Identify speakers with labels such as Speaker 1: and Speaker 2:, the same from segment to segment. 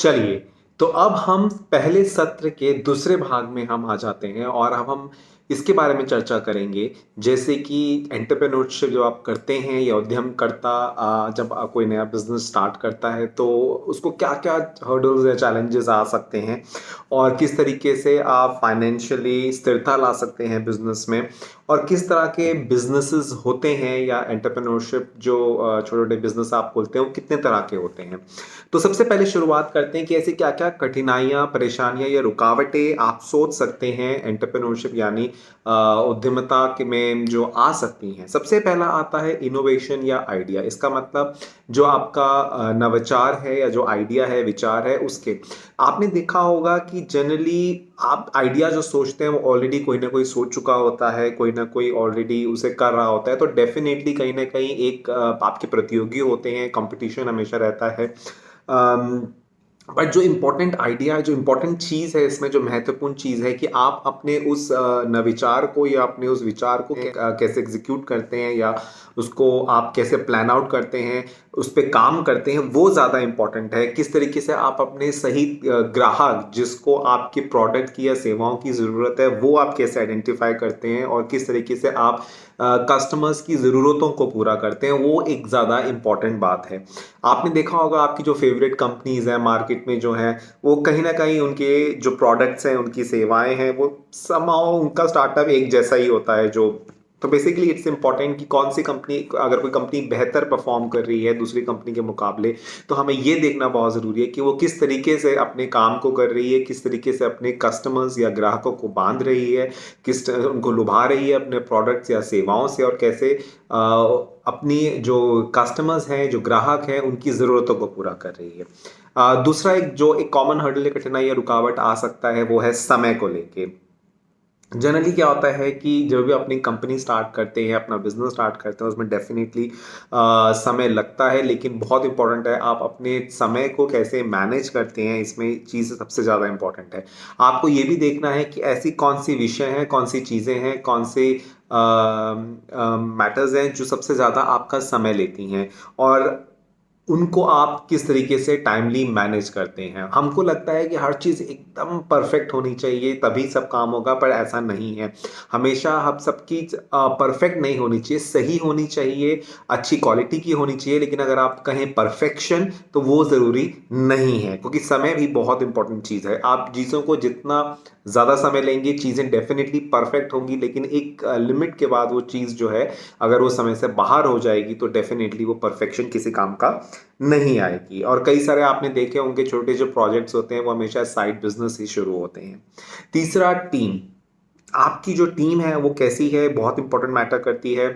Speaker 1: चलिए, तो अब हम पहले सत्र के दूसरे भाग में हम आ जाते हैं और अब हम इसके बारे में चर्चा करेंगे, जैसे कि एंटरप्रेन्योरशिप जो आप करते हैं या उद्यमकर्ता जब कोई नया बिज़नेस स्टार्ट करता है, तो उसको क्या-क्या हर्डल्स या चैलेंजेस आ सकते हैं और किस तरीके से आप फाइनेंशियली स्थिरता ला सकते हैं बिज़नेस में और किस तरह के बिज़नेसेस होते हैं या एंटरप्रेन्योरशिप जो छोटे-छोटे बिज़नेस आप खोलते हैं, वो कितने तरह के होते हैं। तो सबसे पहले शुरुआत करते हैं कि ऐसी क्या-क्या कठिनाइयाँ, परेशानियाँ या रुकावटें आप सोच सकते हैं एंटरप्रेन्योरशिप यानी उद्यमिता के में जो आ सकती हैं। सबसे पहला आता है इनोवेशन या आइडिया। इसका मतलब जो आपका नवाचार है या जो आइडिया है, विचार है उसके। आपने देखा होगा कि जनरली आप आइडिया जो सोचते हैं वो ऑलरेडी कोई ना कोई सोच चुका होता है, कोई ना कोई ऑलरेडी उसे कर रहा होता है, तो डेफ़िनेटली कहीं न कहीं एक आपके प्रतियोगी होते हैं, कॉम्पिटिशन हमेशा रहता है। अम, बट जो इम्पोर्टेंट आइडिया है, जो इम्पोर्टेंट चीज़ है इसमें जो महत्वपूर्ण चीज़ है कि आप अपने उस नविचार को या अपने उस विचार को कैसे एग्ज़ीक्यूट करते हैं या उसको आप कैसे प्लान आउट करते हैं, उस पे काम करते हैं, वो ज़्यादा इम्पोर्टेंट है। किस तरीके से आप अपने सही ग्राहक जिसको आपके प्रोडक्ट की या सेवाओं की ज़रूरत है, वो आप कैसे आइडेंटिफ़ाई करते हैं और किस तरीके से आप कस्टमर्स की ज़रूरतों को पूरा करते हैं, वो एक ज़्यादा इम्पोर्टेंट बात है। आपने देखा होगा आपकी जो फ़ेवरेट कंपनीज़ हैं मार्केट में जो हैं, वो कहीं न कहीं उनके जो प्रोडक्ट्स हैं, उनकी सेवाएँ हैं, वो समहाउ उनका स्टार्टअप एक जैसा ही होता है जो तो बेसिकली इट्स इम्पोर्टेंट कि कौन सी कंपनी अगर कोई कंपनी बेहतर परफ़ॉर्म कर रही है दूसरी कंपनी के मुकाबले, तो हमें ये देखना बहुत ज़रूरी है कि वो किस तरीके से अपने काम को कर रही है, किस तरीके से अपने कस्टमर्स या ग्राहकों को बाँध रही है, किस त उनको लुभा रही है अपने प्रोडक्ट्स या सेवाओं से और कैसे अपनी जो कस्टमर्स हैं, जो ग्राहक हैं, उनकी ज़रूरतों को पूरा कर रही है। दूसरा एक कॉमन हर्डल या कठिनाई या रुकावट आ सकता है, वो है समय को लेके। जनरली क्या होता है कि जब भी अपनी कंपनी स्टार्ट करते हैं, अपना बिज़नेस स्टार्ट करते हैं, उसमें डेफ़िनिटली समय लगता है, लेकिन बहुत इम्पोर्टेंट है आप अपने समय को कैसे मैनेज करते हैं, इसमें चीज़ सबसे ज़्यादा इम्पोर्टेंट है। आपको ये भी देखना है कि ऐसी कौन-सी विषय हैं, कौन-सी चीज़ें हैं, कौन से मैटर्स हैं, जो सबसे ज़्यादा आपका समय लेती हैं और उनको आप किस तरीके से टाइमली मैनेज करते हैं। हमको लगता है कि हर चीज़ एकदम परफेक्ट होनी चाहिए तभी सब काम होगा पर ऐसा नहीं है। हमेशा हम सब चीज़ परफेक्ट नहीं होनी चाहिए, सही होनी चाहिए, अच्छी क्वालिटी की होनी चाहिए लेकिन अगर आप कहें परफेक्शन तो वो ज़रूरी नहीं है क्योंकि समय भी बहुत इम्पोर्टेंट चीज़ है। आप चीज़ों को जितना ज़्यादा समय लेंगे चीज़ें डेफ़िनिटली परफेक्ट होंगी लेकिन एक लिमिट के बाद वो चीज़ जो है अगर वो समय से बाहर हो जाएगी तो डेफ़िनिटली वो परफेक्शन किसी काम का नहीं आएगी और कई सारे आपने देखे होंगे छोटे जो प्रोजेक्ट्स होते हैं वो हमेशा साइड बिजनेस ही शुरू होते हैं। तीसरा टीम, आपकी जो टीम है वो कैसी है बहुत इंपॉर्टेंट मैटर करती है।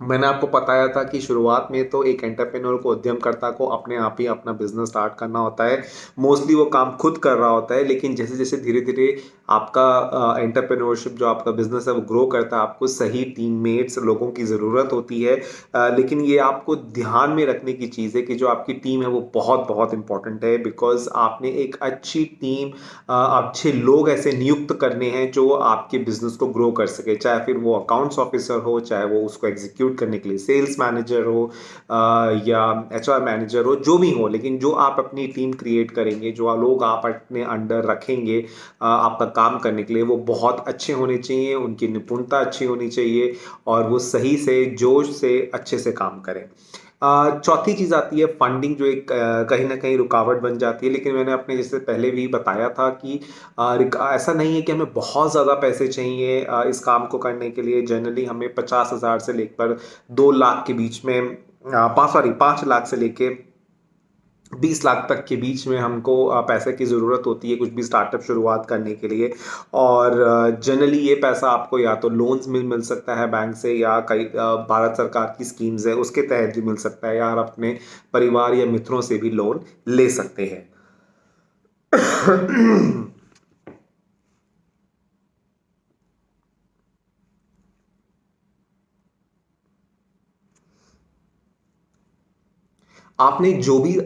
Speaker 1: मैंने आपको बताया था कि शुरुआत में तो एक एंटरप्रेन्योर को उद्यमकर्ता को अपने आप ही अपना बिजनेस स्टार्ट करना होता है। मोस्टली वो काम खुद कर रहा होता है लेकिन जैसे-जैसे धीरे-धीरे आपका एंटरप्रेन्योरशिप जो आपका बिजनेस है वो ग्रो करता है, आपको सही टीममेट्स लोगों की ज़रूरत होती है। लेकिन ये आपको ध्यान में रखने की चीज़ है कि जो आपकी टीम है वो बहुत-बहुत इम्पोर्टेंट है बिकॉज़ आपने एक अच्छी टीम अच्छे लोग ऐसे नियुक्त करने हैं जो आपके बिज़नेस को ग्रो कर सके। चाहे फिर वो अकाउंट्स ऑफ़िसर हो, चाहे वो उसको एग्ज़ीक्यूट करने के लिए सेल्स मैनेजर हो या एचआर मैनेजर हो, जो भी हो। लेकिन जो आप अपनी टीम क्रिएट करेंगे, जो लोग आप अपने अंडर रखेंगे आपका काम करने के लिए, वो बहुत अच्छे होने चाहिए, उनकी निपुणता अच्छी होनी चाहिए और वो सही से, जोश से, अच्छे से काम करें। चौथी चीज़ आती है फंडिंग जो एक कहीं न कहीं रुकावट बन जाती है, लेकिन मैंने अपने जैसे पहले भी बताया था कि ऐसा नहीं है कि हमें बहुत ज़्यादा पैसे चाहिए इस काम को करने के लिए। जनरली हमें 50,000 से लेकर 2 लाख के बीच में 5 लाख से लेके 20 लाख तक के बीच में हमको पैसे की ज़रूरत होती है कुछ भी स्टार्टअप शुरुआत करने के लिए और जनरली ये पैसा आपको या तो लोन्स में मिल सकता है बैंक से या कई भारत सरकार की स्कीम्स है उसके तहत भी मिल सकता है या आप अपने परिवार या मित्रों से भी लोन ले सकते हैं। आपने जो भी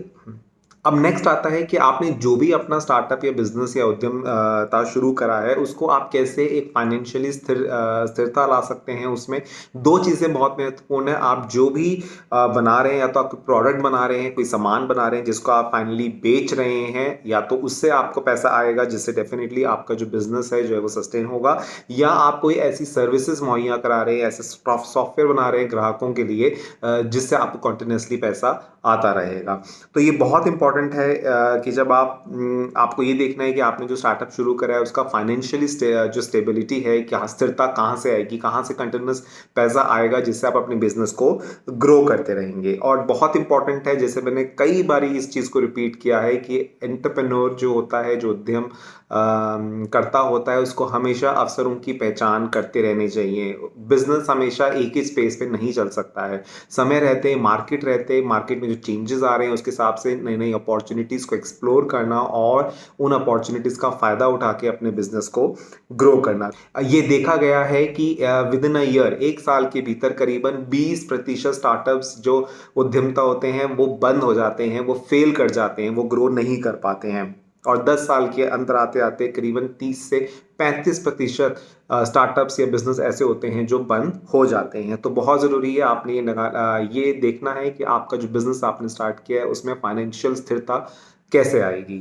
Speaker 1: अब नेक्स्ट आता है कि आपने जो भी अपना स्टार्टअप या बिजनेस या उद्यम ता शुरू करा है, उसको आप कैसे एक फाइनेंशियली स्थिरता ला सकते हैं उसमें। दो चीज़ें बहुत महत्वपूर्ण है। आप जो भी बना रहे हैं, या तो आप प्रोडक्ट बना रहे हैं, कोई सामान बना रहे हैं जिसको आप फाइनली बेच रहे हैं, या तो उससे आपको पैसा आएगा जिससे डेफिनेटली आपका जो बिजनेस है जो है वो सस्टेन होगा, या आप कोई ऐसी सर्विसेज मुहैया करा रहे हैं, ऐसे सॉफ्टवेयर बना रहे हैं ग्राहकों के लिए जिससे आपको कंटिन्यूसली पैसा आता रहेगा। तो ये बहुत इंपॉर्टेंट है कि जब आपको ये देखना है कि आपने जो स्टार्टअप शुरू करा है उसका फाइनेंशियली जो स्टेबिलिटी है, क्या स्थिरता कहाँ से आएगी, कहाँ से कंटिन्यूस पैसा आएगा जिससे आप अपने बिजनेस को ग्रो करते रहेंगे। और बहुत इंपॉर्टेंट है, जैसे मैंने कई बारी इस चीज़ को रिपीट किया है, कि एंटरप्रेन्योर जो होता है, जो उद्यम करता होता है, उसको हमेशा अवसरों की पहचान करते रहने चाहिए। बिजनेस हमेशा एक ही स्पेस पे नहीं चल सकता है। समय रहते, मार्केट रहते, मार्केट में जो चेंजेस आ रहे हैं उसके हिसाब से नई नई अपॉर्चुनिटीज़ को एक्सप्लोर करना और उन अपॉर्चुनिटीज़ का फ़ायदा उठा के अपने बिजनेस को ग्रो करना। ये देखा गया है कि विद इन अ ईयर, एक साल के भीतर करीबन 20% स्टार्टअप्स जो उद्यमता होते हैं वो बंद हो जाते हैं, वो फेल कर जाते हैं, वो ग्रो नहीं कर पाते हैं। और 10 साल के अंदर आते आते करीबन 30 से 35% स्टार्टअप्स या बिजनेस ऐसे होते हैं जो बंद हो जाते हैं। तो बहुत ज़रूरी है, आपने ये देखना है कि आपका जो बिजनेस आपने स्टार्ट किया है उसमें फाइनेंशियल स्थिरता कैसे आएगी।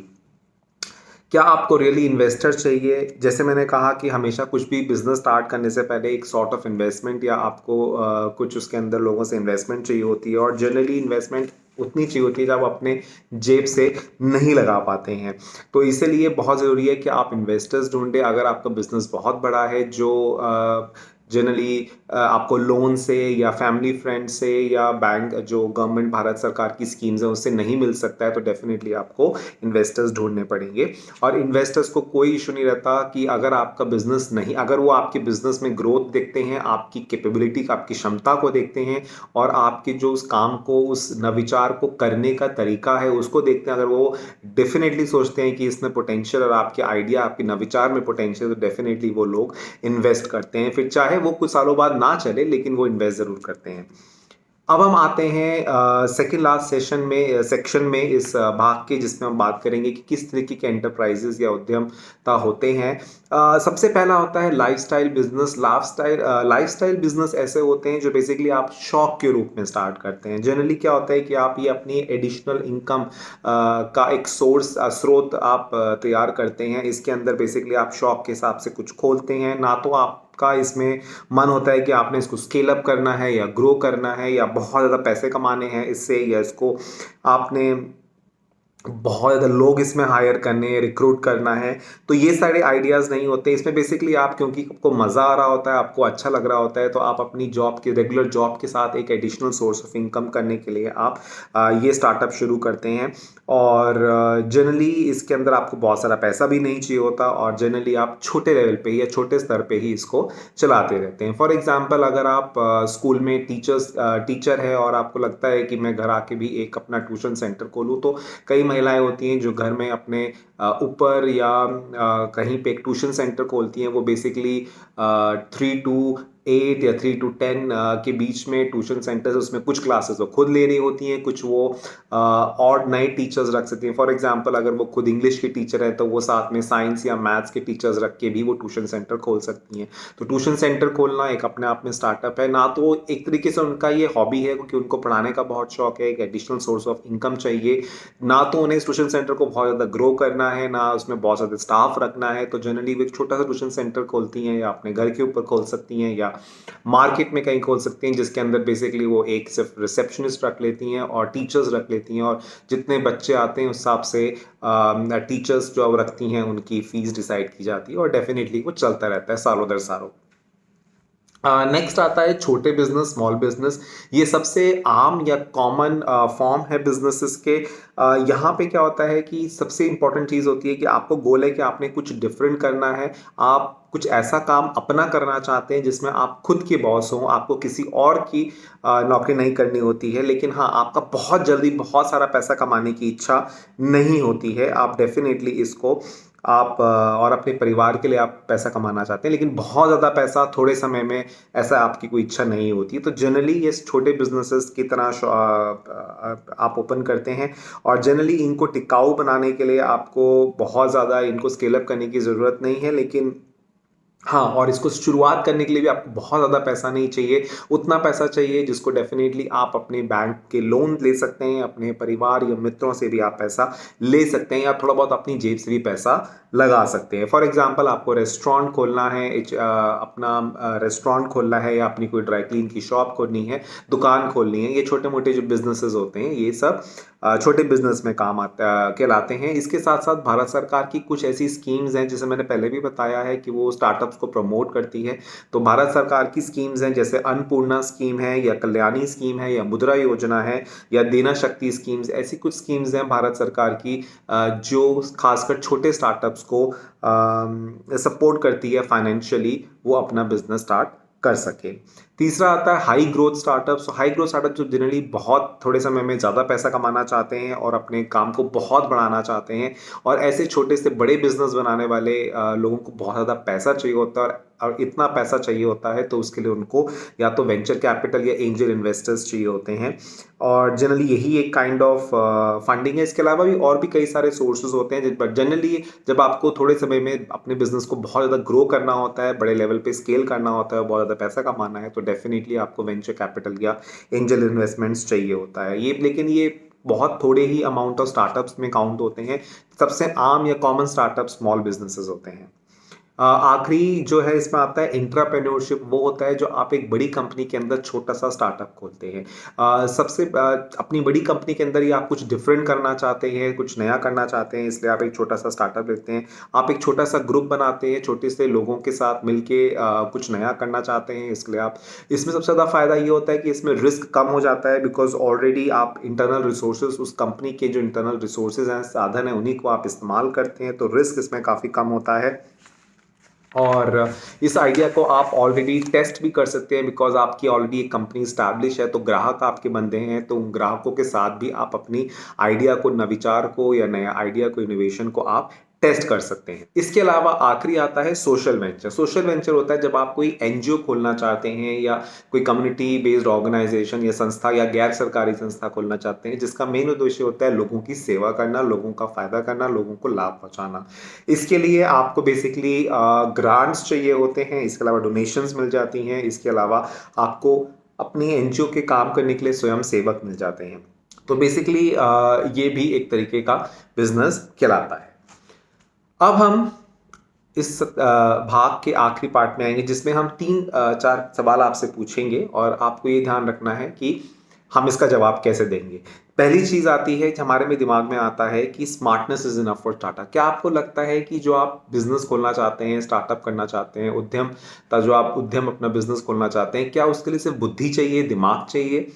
Speaker 1: क्या आपको रियली इन्वेस्टर चाहिए? जैसे मैंने कहा कि हमेशा कुछ भी बिजनेस स्टार्ट करने से पहले एक सॉर्ट ऑफ इन्वेस्टमेंट, या आपको कुछ उसके अंदर लोगों से इन्वेस्टमेंट चाहिए होती है, और जनरली इन्वेस्टमेंट उतनी चाहिए होती है जब आप अपने जेब से नहीं लगा पाते हैं। तो इसीलिए बहुत ज़रूरी है कि आप इन्वेस्टर्स ढूंढें। अगर आपका बिजनेस बहुत बड़ा है, जो जनरली आपको लोन से या फैमिली फ्रेंड से या बैंक, जो गवर्नमेंट भारत सरकार की स्कीम्स है उससे नहीं मिल सकता है, तो डेफिनेटली आपको इन्वेस्टर्स ढूंढने पड़ेंगे। और इन्वेस्टर्स को कोई इशू नहीं रहता कि अगर आपका बिजनेस नहीं, अगर वो आपके बिजनेस में ग्रोथ देखते हैं, आपकी कैपेबिलिटी, आपकी क्षमता को देखते हैं, और आपके जो उस काम को, उस नविचार को करने का तरीका है उसको देखते हैं, अगर वो डेफिनेटली सोचते हैं कि इसमें पोटेंशियल और आपके आइडिया, आपके नविचार में पोटेंशियल, तो डेफिनेटली वो लोग इन्वेस्ट करते हैं। फिर चाहे वो कुछ सालों बाद ना चले, लेकिन वो इन्वेस्ट जरूर करते हैं। अब हम आते हैं सेकंड लास्ट सेक्शन में इस भाग के, जिसमें हम बात करेंगे कि किस तरीके के एंटरप्राइजेस या उद्यमता होते हैं। सबसे पहला होता है लाइफस्टाइल बिजनेस। लाइफस्टाइल बिजनेस ऐसे होते हैं जो बेसिकली आप शौक के रूप में स्टार्ट करते हैं। जनरली क्या होता है कि आप ये अपनी एडिशनल इनकम का एक स्रोत आप तैयार करते हैं। इसके अंदर बेसिकली आप शौक के हिसाब से कुछ खोलते हैं, ना तो आपका इसमें मन होता है कि आपने इसको स्केल अप करना है या ग्रो करना है या बहुत ज़्यादा पैसे कमाने हैं इससे, या इसको आपने बहुत ज़्यादा लोग इसमें हायर करने हैं, रिक्रूट करना है। तो ये सारे आइडियाज़ नहीं होते इसमें। बेसिकली आप, क्योंकि आपको मज़ा आ रहा होता है, आपको अच्छा लग रहा होता है, तो आप अपनी जॉब के, रेगुलर जॉब के साथ एक एडिशनल सोर्स ऑफ इनकम करने के लिए आप ये स्टार्टअप शुरू करते हैं। और जनरली इसके अंदर आपको बहुत सारा पैसा भी नहीं चाहिए होता, और जनरली आप छोटे लेवल पे ही या छोटे स्तर पे ही इसको चलाते रहते हैं। फॉर एग्जांपल, अगर आप स्कूल में टीचर है और आपको लगता है कि मैं घर आके भी एक अपना ट्यूशन सेंटर खोलूँ, तो कई महिलाएं होती हैं जो घर में अपने ऊपर या कहीं पे एक ट्यूशन सेंटर खोलती हैं। वो बेसिकली 3 to 8 या 3 to 10 के बीच में ट्यूशन सेंटर्स, उसमें कुछ क्लासेस वो खुद ले रही होती हैं, कुछ वो और नए टीचर्स रख सकती हैं। फॉर एग्जांपल, अगर वो खुद इंग्लिश की टीचर है तो वो साथ में साइंस या मैथ्स के टीचर्स रख के भी वो ट्यूशन सेंटर खोल सकती हैं। तो ट्यूशन सेंटर खोलना एक अपने आप में स्टार्टअप है। ना तो एक तरीके से उनका ये हॉबी है क्योंकि उनको पढ़ाने का बहुत शौक है, एक एडिशनल सोर्स ऑफ इनकम चाहिए, ना तो उन्हें इस ट्यूशन सेंटर को बहुत ज़्यादा ग्रो करना है, ना उसमें बहुत ज़्यादा स्टाफ रखना है। तो जनरली वो एक छोटा सा ट्यूशन सेंटर खोलती हैं, या अपने घर के ऊपर खोल सकती हैं, या मार्केट में कहीं खोल सकती हैं, जिसके अंदर बेसिकली वो एक सिर्फ रिसेप्शनिस्ट रख लेती हैं और टीचर्स रख लेती हैं, और जितने बच्चे आते हैं उस हिसाब से टीचर्स जो अब रखती हैं उनकी फीस डिसाइड की जाती है, और डेफिनेटली वो चलता रहता है सालों दर सालों। नेक्स्ट आता है छोटे बिजनेस, स्मॉल बिजनेस। ये सबसे आम या कॉमन फॉर्म है बिजनेसेस के। यहाँ पे क्या होता है कि सबसे इंपॉर्टेंट चीज़ होती है कि आपको गोल है कि आपने कुछ डिफरेंट करना है। आप कुछ ऐसा काम अपना करना चाहते हैं जिसमें आप खुद के बॉस हों, आपको किसी और की नौकरी नहीं करनी होती है, लेकिन हाँ, आपका बहुत जल्दी बहुत सारा पैसा कमाने की इच्छा नहीं होती है। आप डेफिनेटली इसको और अपने परिवार के लिए आप पैसा कमाना चाहते हैं, लेकिन बहुत ज़्यादा पैसा थोड़े समय में ऐसा आपकी कोई इच्छा नहीं होती, तो जनरली ये छोटे बिजनेसेस की तरह आप ओपन करते हैं। और जनरली इनको टिकाऊ बनाने के लिए आपको बहुत ज़्यादा इनको स्केल अप करने की ज़रूरत नहीं है, लेकिन हाँ, और इसको शुरुआत करने के लिए भी आपको बहुत ज़्यादा पैसा नहीं चाहिए। उतना पैसा चाहिए जिसको डेफ़िनेटली आप अपने बैंक के लोन ले सकते हैं, अपने परिवार या मित्रों से भी आप पैसा ले सकते हैं, या थोड़ा बहुत अपनी जेब से भी पैसा लगा सकते हैं। फॉर एग्ज़ाम्पल आपको रेस्टोरेंट खोलना है, अपना रेस्टोरेंट खोलना है, या अपनी कोई ड्राई क्लीन की शॉप खोलनी है, दुकान खोलनी है। ये छोटे-मोटे जो बिज़नेसेस होते हैं, ये सब छोटे बिज़नेस में कहलाते हैं। इसके साथ-साथ भारत सरकार की कुछ ऐसी स्कीम्स हैं, जैसे मैंने पहले भी बताया है कि वो स्टार्टअप्स को प्रमोट करती है। तो भारत सरकार की स्कीम्स हैं, जैसे अन्नपूर्णा स्कीम है, या कल्याणी स्कीम है, या मुद्रा योजना है, या देना शक्ति स्कीम्स, ऐसी कुछ स्कीम्स हैं भारत सरकार की जो खासकर छोटे स्टार्टअप्स को सपोर्ट करती है फाइनेंशियली, वो अपना बिज़नेस स्टार्ट कर सके। तीसरा आता है high growth startups. High growth startup जो जनरली बहुत थोड़े समय में ज़्यादा पैसा कमाना चाहते हैं और अपने काम को बहुत बढ़ाना चाहते हैं, और ऐसे छोटे से बड़े बिजनेस बनाने वाले लोगों को बहुत ज़्यादा पैसा चाहिए होता है, और इतना पैसा चाहिए होता है तो उसके लिए उनको या तो वेंचर कैपिटल या एंजल इन्वेस्टर्स चाहिए होते हैं, और जनरली यही एक काइंड ऑफ फंडिंग है। इसके अलावा भी और भी कई सारे सोर्सेज होते हैं, बट जनरली जब आपको थोड़े समय में अपने बिजनेस को बहुत ज़्यादा ग्रो करना होता है, बड़े लेवल पे स्केल करना होता है, बहुत ज़्यादा पैसा कमाना है, तो डेफिनेटली आपको वेंचर कैपिटल या एंजल इन्वेस्टमेंट्स चाहिए होता है। लेकिन ये बहुत थोड़े ही अमाउंट ऑफ स्टार्टअप्स में काउंट होते हैं। सबसे आम या कॉमन स्टार्टअप स्मॉल बिजनेसेस होते हैं। आखिरी जो है इसमें आता है इंट्राप्रेन्योरशिप। वो होता है जो आप एक बड़ी कंपनी के अंदर छोटा सा स्टार्टअप खोलते हैं। अपनी बड़ी कंपनी के अंदर ही आप कुछ डिफरेंट करना चाहते हैं, कुछ नया करना चाहते हैं, इसलिए आप एक छोटा सा स्टार्टअप लेते हैं। आप एक छोटा सा ग्रुप बनाते हैं, छोटे से लोगों के साथ मिलके कुछ नया करना चाहते हैं, इसलिए आप इसमें सबसे ज़्यादा फायदा ये होता है कि इसमें रिस्क कम हो जाता है, बिकॉज ऑलरेडी आप इंटरनल रिसोर्सेज, उस कंपनी के जो इंटरनल रिसोर्सेज हैं, साधन है, उन्हीं को आप इस्तेमाल करते हैं, तो रिस्क इसमें काफ़ी कम होता है। और इस आइडिया को आप ऑलरेडी टेस्ट भी कर सकते हैं, बिकॉज आपकी ऑलरेडी एक कंपनी स्टैब्लिश है, तो ग्राहक आपके बंदे हैं, तो उन ग्राहकों के साथ भी आप अपनी आइडिया को, नविचार को, या नया आइडिया को, इनोवेशन को आप टेस्ट कर सकते हैं। इसके अलावा आखिरी आता है सोशल वेंचर। सोशल वेंचर होता है जब आप कोई एनजीओ खोलना चाहते हैं, या कोई कम्युनिटी बेस्ड ऑर्गेनाइजेशन या संस्था या गैर सरकारी संस्था खोलना चाहते हैं, जिसका मेन उद्देश्य होता है लोगों की सेवा करना, लोगों का फायदा करना, लोगों को लाभ पहुंचाना। इसके लिए आपको बेसिकली ग्रांट्स चाहिए होते हैं, इसके अलावा डोनेशंस मिल जाती हैं, इसके अलावा आपको अपनी एनजीओ के काम करने के लिए स्वयं सेवक मिल जाते हैं। तो बेसिकली ये भी एक तरीके का बिजनेस कहलाता है। अब हम इस भाग के आखिरी पार्ट में आएंगे, जिसमें हम 3-4 सवाल आपसे पूछेंगे, और आपको ये ध्यान रखना है कि हम इसका जवाब कैसे देंगे। पहली चीज़ आती है कि हमारे में दिमाग में आता है कि smartness is enough for startup. क्या आपको लगता है कि जो आप बिजनेस खोलना चाहते हैं, स्टार्टअप करना चाहते हैं, जो आप उद्यम अपना बिजनेस खोलना चाहते हैं, क्या उसके लिए सिर्फ बुद्धि चाहिए, दिमाग चाहिए?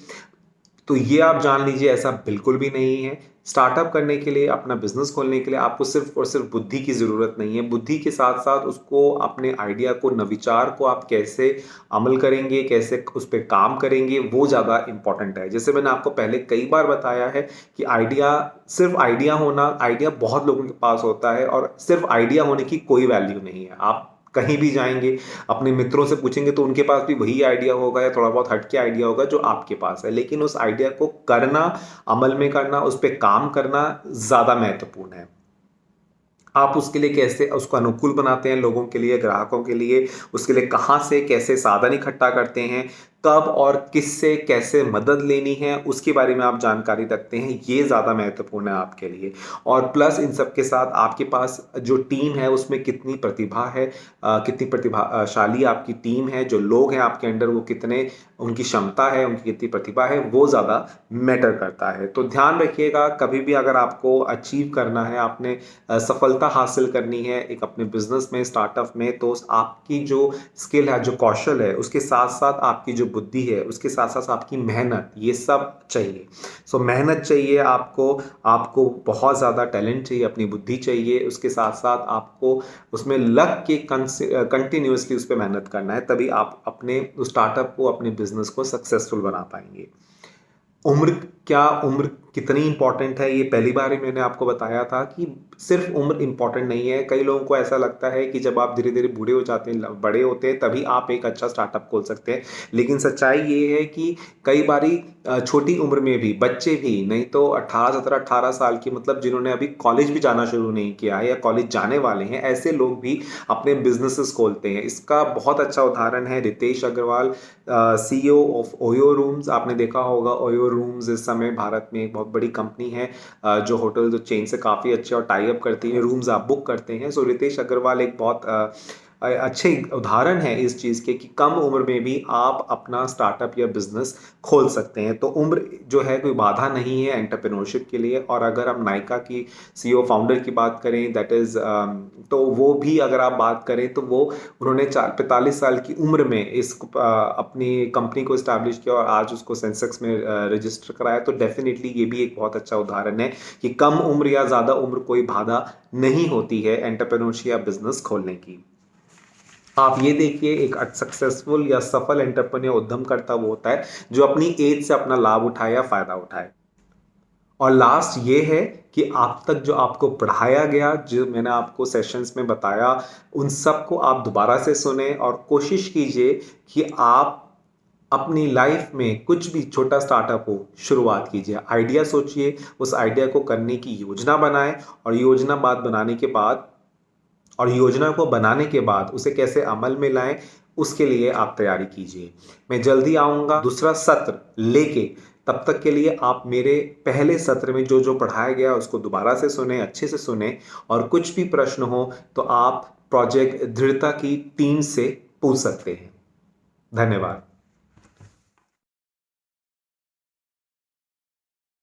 Speaker 1: तो ये आप जान लीजिए, ऐसा बिल्कुल भी नहीं है। स्टार्टअप करने के लिए, अपना बिजनेस खोलने के लिए आपको सिर्फ और सिर्फ बुद्धि की ज़रूरत नहीं है। बुद्धि के साथ साथ उसको, अपने आइडिया को, नविचार को आप कैसे अमल करेंगे, कैसे उस पर काम करेंगे, वो ज़्यादा इंपॉर्टेंट है। जैसे मैंने आपको पहले कई बार बताया है कि सिर्फ आइडिया होना, आइडिया बहुत लोगों के पास होता है, और सिर्फ आइडिया होने की कोई वैल्यू नहीं है। आप कहीं भी जाएंगे, अपने मित्रों से पूछेंगे, तो उनके पास भी वही आइडिया होगा, या थोड़ा बहुत हटके आइडिया होगा जो आपके पास है, लेकिन उस आइडिया को करना, अमल में करना, उस पर काम करना ज़्यादा महत्वपूर्ण है। आप उसके लिए कैसे उसको अनुकूल बनाते हैं, लोगों के लिए, ग्राहकों के लिए, उसके लिए कहाँ से कैसे साधन इकट्ठा करते हैं, कब और किससे कैसे मदद लेनी है, उसके बारे में आप जानकारी रखते हैं, ये ज़्यादा महत्वपूर्ण है आपके लिए। और प्लस इन सब के साथ आपके पास जो टीम है, उसमें कितनी प्रतिभा है, कितनी प्रतिभाशाली आपकी टीम है, जो लोग हैं आपके अंडर, वो कितने, उनकी क्षमता है, उनकी कितनी प्रतिभा है, वो ज़्यादा मैटर करता है। तो ध्यान रखिएगा, कभी भी अगर आपको अचीव करना है, आपने सफलता हासिल करनी है एक अपने बिजनेस में, स्टार्टअप में, तो आपकी जो स्किल है, जो कौशल है, उसके साथ साथ आपकी जो बुद्धि है, उसके साथ साथ आपकी मेहनत, ये सब चाहिए। सो मेहनत चाहिए आपको बहुत ज़्यादा टैलेंट चाहिए, अपनी बुद्धि चाहिए, उसके साथ साथ आपको उसमें लग के कंटिन्यूसली उस पर मेहनत करना है, तभी आप अपने स्टार्टअप को, अपने बिजनेस को सक्सेसफुल बना पाएंगे। उम्र क्या उम्र कितनी इम्पोर्टेंट है, ये पहली बार ही मैंने आपको बताया था कि सिर्फ उम्र इम्पोर्टेंट नहीं है। कई लोगों को ऐसा लगता है कि जब आप धीरे धीरे बूढ़े हो जाते हैं, बड़े होते हैं, तभी आप एक अच्छा स्टार्टअप खोल सकते हैं। लेकिन सच्चाई ये है कि कई बारी छोटी उम्र में भी बच्चे भी, नहीं तो 18 17 18 साल की, मतलब जिन्होंने अभी कॉलेज भी जाना शुरू नहीं किया है या कॉलेज जाने वाले हैं, ऐसे लोग भी अपने बिजनेसेस खोलते हैं। इसका बहुत अच्छा उदाहरण है Ritesh Agarwal, CEO of OYO rooms. आपने देखा होगा ओयो रूम्स इस समय भारत में एक बहुत बड़ी कंपनी है, जो होटल जो चेन से काफ़ी अच्छे और टाई अप करती है, रूम्स आप बुक करते हैं। सो रितेश अग्रवाल एक बहुत अच्छे उदाहरण है इस चीज़ के कि कम उम्र में भी आप अपना स्टार्टअप या बिजनेस खोल सकते हैं। तो उम्र जो है कोई बाधा नहीं है एंटरप्रेन्योरशिप के लिए। और अगर हम नायका की सीईओ फाउंडर की बात करें, दैट इज़ तो वो भी अगर आप बात करें तो वो उन्होंने 45 साल की उम्र में अपनी कंपनी को इस्टेब्लिश किया और आज उसको सेंसेक्स में रजिस्टर कराया। तो डेफिनेटली ये भी एक बहुत अच्छा उदाहरण है कि कम उम्र या ज़्यादा उम्र कोई बाधा नहीं होती है एंटरप्रेन्योरशिप या बिजनेस खोलने की। आप ये देखिए, एक सक्सेसफुल या सफल एंटरप्रेन्योर उद्यमकर्ता वो होता है जो अपनी एज से अपना लाभ उठाए या फायदा उठाए। और लास्ट ये है कि आप तक जो आपको पढ़ाया गया, जो मैंने आपको सेशंस में बताया, उन सबको आप दोबारा से सुने और कोशिश कीजिए कि आप अपनी लाइफ में कुछ भी छोटा स्टार्टअप हो, शुरुआत कीजिए। आइडिया सोचिए, उस आइडिया को करने की योजना बनाएं और योजना को बनाने के बाद उसे कैसे अमल में लाएं, उसके लिए आप तैयारी कीजिए। मैं जल्दी आऊँगा दूसरा सत्र लेके। तब तक के लिए आप मेरे पहले सत्र में जो पढ़ाया गया उसको दोबारा से सुने, अच्छे से सुने। और कुछ भी प्रश्न हो तो आप प्रोजेक्ट दृढ़ता की टीम से पूछ सकते हैं। धन्यवाद।